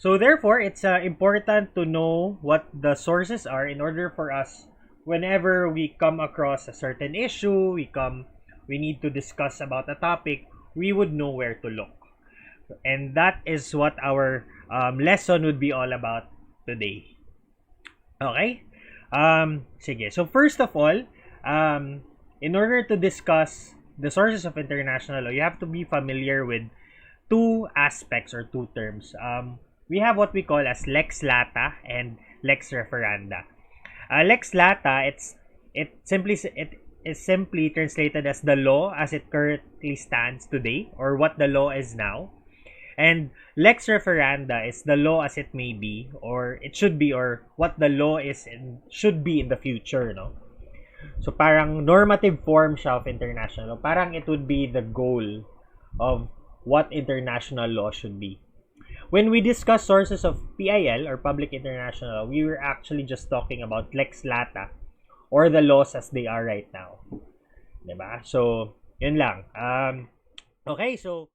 So therefore, it's important to know what the sources are in order for us, whenever we come across a certain issue, we need to discuss about a topic, we would know where to look. And that is what our lesson would be all about today. Okay? Sige. So first of all, in order to discuss the sources of international law, you have to be familiar with two aspects or two terms. We have what we call as lex lata and lex referenda. Lex lata, it is simply translated as the law as it currently stands today, or what the law is now. And lex referenda is the law as it may be, or it should be, or what the law is and should be in the future, no? So parang normative form siya of international law. Parang it would be the goal of what international law should be. When we discuss sources of PIL or public international law, we were actually just talking about lex lata or the laws as they are right now. 'Di ba? So, yun lang. Okay, so